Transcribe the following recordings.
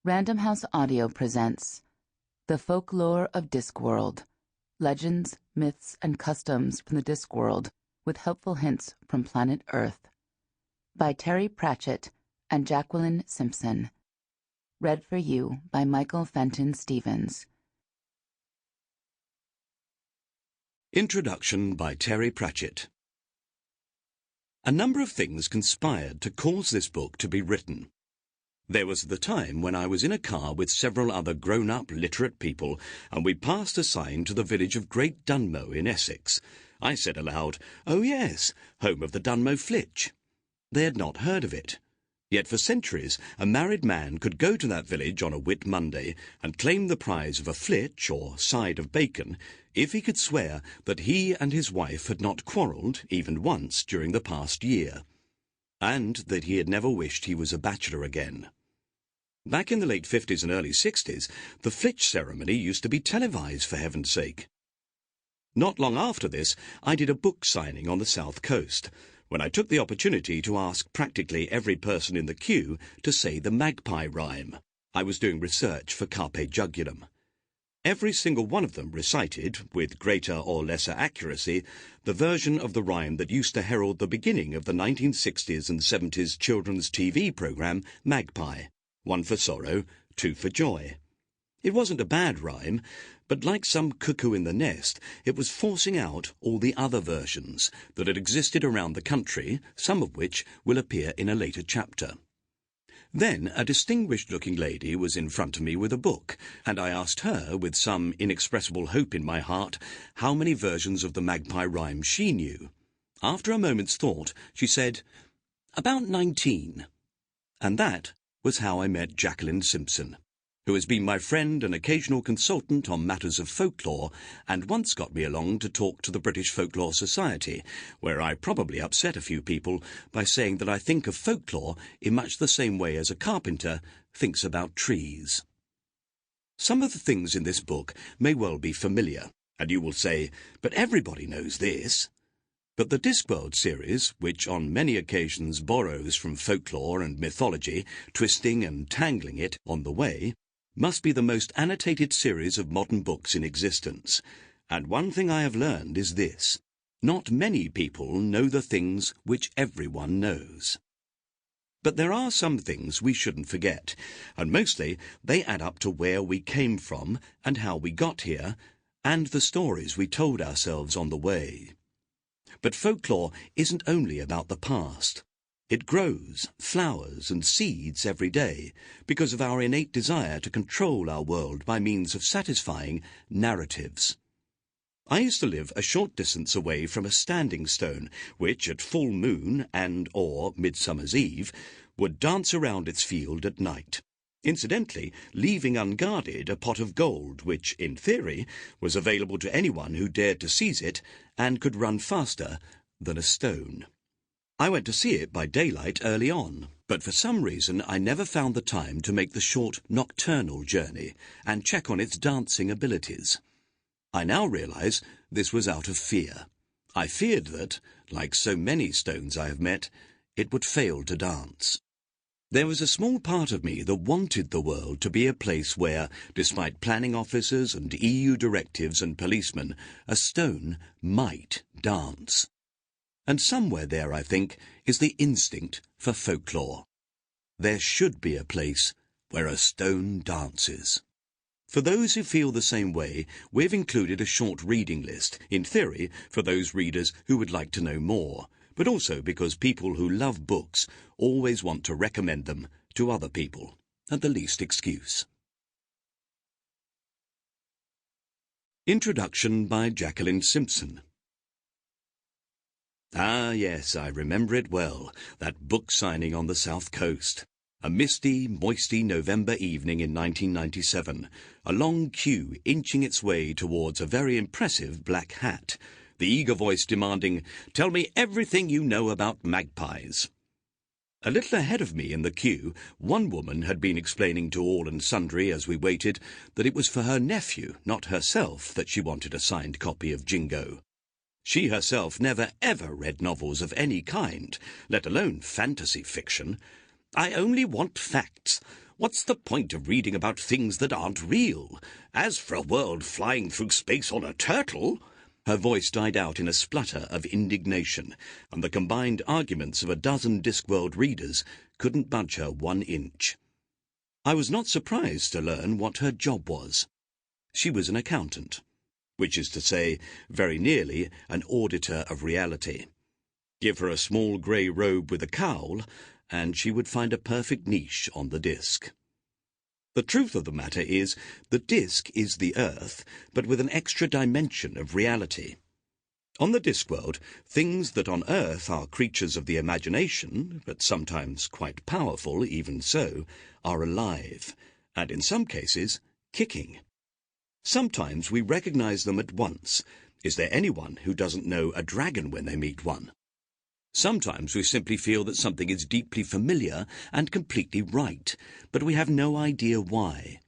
Random House Audio presents The Folklore of Discworld, Legends, Myths, and Customs from the Discworld with helpful hints from planet Earth, by Terry Pratchett and Jacqueline Simpson. Read for you by Michael Fenton Stevens. Introduction by Terry Pratchett. A number of things conspired to cause this book to be written. There was the time when I was in a car with several other grown-up, literate people, and we passed a sign to the village of Great Dunmow in Essex. I said aloud, "Oh yes, home of the Dunmow flitch." They had not heard of it. Yet for centuries a married man could go to that village on a Whit Monday and claim the prize of a flitch, or side of bacon, if he could swear that he and his wife had not quarrelled, even once, during the past year, and that he had never wished he was a bachelor again. Back in the late 50s and early 60s, the flitch ceremony used to be televised, for heaven's sake. Not long after this, I did a book signing on the south coast, when I took the opportunity to ask practically every person in the queue to say the magpie rhyme. I was doing research for Carpe Jugulum. Every single one of them recited, with greater or lesser accuracy, the version of the rhyme that used to herald the beginning of the 1960s and 70s children's TV programme Magpie. 1 for sorrow, 2 for joy. It wasn't a bad rhyme, but like some cuckoo in the nest, it was forcing out all the other versions that had existed around the country, some of which will appear in a later chapter. Then a distinguished-looking lady was in front of me with a book, and I asked her, with some inexpressible hope in my heart, how many versions of the magpie rhyme she knew. After a moment's thought, she said, "About 19. And that was how I met Jacqueline Simpson, who has been my friend and occasional consultant on matters of folklore, and once got me along to talk to the British Folklore Society, where I probably upset a few people by saying that I think of folklore in much the same way as a carpenter thinks about trees. Some of the things in this book may well be familiar, and you will say, "But everybody knows this." But the Discworld series, which on many occasions borrows from folklore and mythology, twisting and tangling it on the way, must be the most annotated series of modern books in existence. And one thing I have learned is this: not many people know the things which everyone knows. But there are some things we shouldn't forget, and mostly they add up to where we came from and how we got here, and the stories we told ourselves on the way. But folklore isn't only about the past. It grows, flowers, and seeds every day because of our innate desire to control our world by means of satisfying narratives. I used to live a short distance away from a standing stone which, at full moon and/or Midsummer's Eve, would dance around its field at night, incidentally leaving unguarded a pot of gold which, in theory, was available to anyone who dared to seize it and could run faster than a stone. I went to see it by daylight early on, but for some reason I never found the time to make the short nocturnal journey and check on its dancing abilities. I now realize this was out of fear. I feared that, like so many stones I have met, it would fail to dance. There was a small part of me that wanted the world to be a place where, despite planning officers and EU directives and policemen, a stone might dance. And somewhere there, I think, is the instinct for folklore. There should be a place where a stone dances. For those who feel the same way, we've included a short reading list, in theory, for those readers who would like to know more, but also because people who love books always want to recommend them to other people, at the least excuse. Introduction by Jacqueline Simpson. Ah, yes, I remember it well, that book signing on the south coast. A misty, moisty November evening in 1997, a long queue inching its way towards a very impressive black hat, the eager voice demanding, "Tell me everything you know about magpies." A little ahead of me in the queue, one woman had been explaining to all and sundry as we waited that it was for her nephew, not herself, that she wanted a signed copy of Jingo. She herself never ever read novels of any kind, let alone fantasy fiction. "I only want facts. What's the point of reading about things that aren't real? As for a world flying through space on a turtle—" Her voice died out in a splutter of indignation, and the combined arguments of a dozen Discworld readers couldn't budge her 1 inch. I was not surprised to learn what her job was. She was an accountant, which is to say, very nearly an auditor of reality. Give her a small grey robe with a cowl, and she would find a perfect niche on the disc. The truth of the matter is, the disc is the Earth, but with an extra dimension of reality. On the Discworld, things that on Earth are creatures of the imagination, but sometimes quite powerful even so, are alive, and in some cases, kicking. Sometimes we recognize them at once. Is there anyone who doesn't know a dragon when they meet one? Sometimes we simply feel that something is deeply familiar and completely right, but we have no idea why.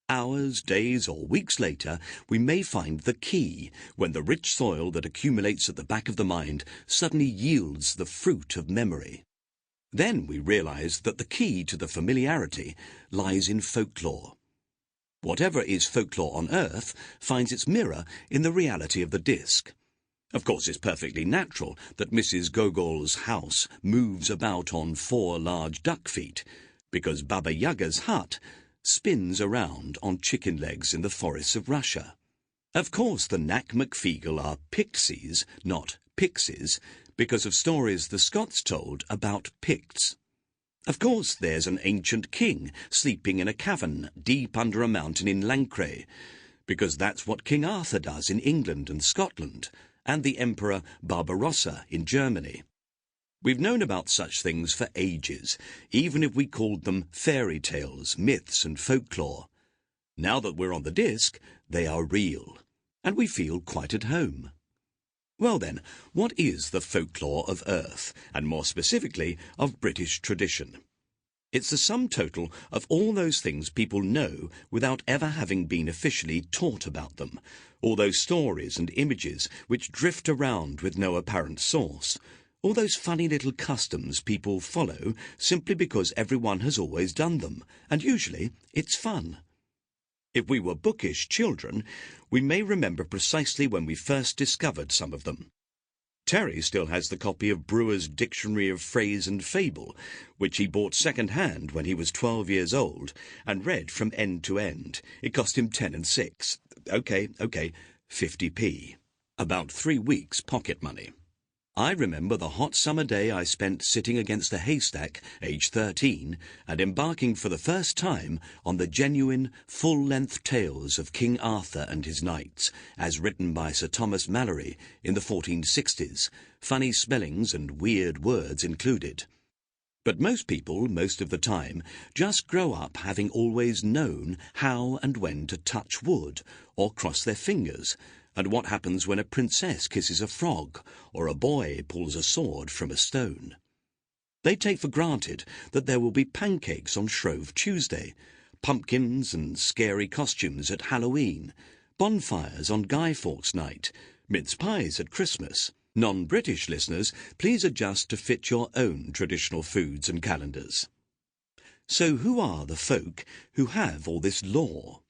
Hours, days, or weeks later, we may find the key when the rich soil that accumulates at the back of the mind suddenly yields the fruit of memory. Then we realize that the key to the familiarity lies in folklore. Whatever is folklore on Earth finds its mirror in the reality of the disc. Of course, it's perfectly natural that Mrs. Gogol's house moves about on 4 large duck feet, because Baba Yaga's hut spins around on chicken legs in the forests of Russia. Of course, the Knack McFeagle are pixies, not pixies, because of stories the Scots told about Picts. Of course, there's an ancient king sleeping in a cavern deep under a mountain in Lancre, because that's what King Arthur does in England and Scotland, and the Emperor Barbarossa in Germany. We've known about such things for ages, even if we called them fairy tales, myths and folklore. Now that we're on the disc, they are real, and we feel quite at home. Well then, what is the folklore of Earth, and more specifically, of British tradition? It's the sum total of all those things people know without ever having been officially taught about them, all those stories and images which drift around with no apparent source, all those funny little customs people follow simply because everyone has always done them, and usually it's fun. If we were bookish children, we may remember precisely when we first discovered some of them. Terry still has the copy of Brewer's Dictionary of Phrase and Fable, which he bought second-hand when he was 12 years old, and read from end to end. It cost him 10 and 6. OK, 50p. About 3 weeks' pocket money. I remember the hot summer day I spent sitting against a haystack, aged 13, and embarking for the first time on the genuine, full-length tales of King Arthur and his knights, as written by Sir Thomas Malory in the 1460s, funny spellings and weird words included. But most people, most of the time, just grow up having always known how and when to touch wood or cross their fingers, and what happens when a princess kisses a frog, or a boy pulls a sword from a stone. They take for granted that there will be pancakes on Shrove Tuesday, pumpkins and scary costumes at Halloween, bonfires on Guy Fawkes Night, mince pies at Christmas. Non-British listeners, please adjust to fit your own traditional foods and calendars. So who are the folk who have all this lore?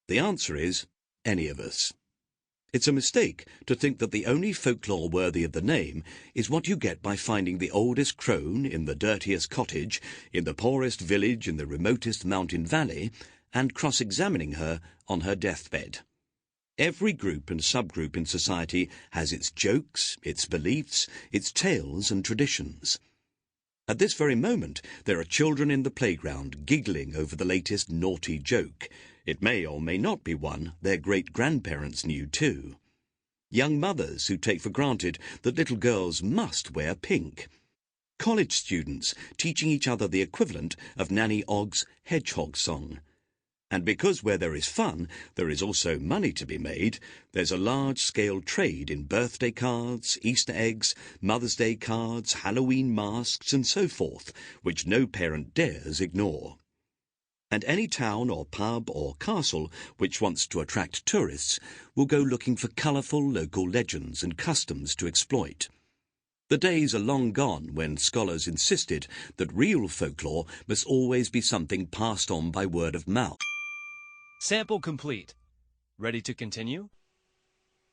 The answer is any of us. It's a mistake to think that the only folklore worthy of the name is what you get by finding the oldest crone in the dirtiest cottage, in the poorest village in the remotest mountain valley, and cross-examining her on her deathbed. Every group and subgroup in society has its jokes, its beliefs, its tales and traditions. At this very moment, there are children in the playground giggling over the latest naughty joke. It may or may not be one their great-grandparents knew too. Young mothers who take for granted that little girls must wear pink. College students teaching each other the equivalent of Nanny Ogg's hedgehog song. And because where there is fun, there is also money to be made, there's a large-scale trade in birthday cards, Easter eggs, Mother's Day cards, Halloween masks, and so forth, which no parent dares ignore. And any town or pub or castle which wants to attract tourists will go looking for colourful local legends and customs to exploit. The days are long gone when scholars insisted that real folklore must always be something passed on by word of mouth. Sample complete. Ready to continue?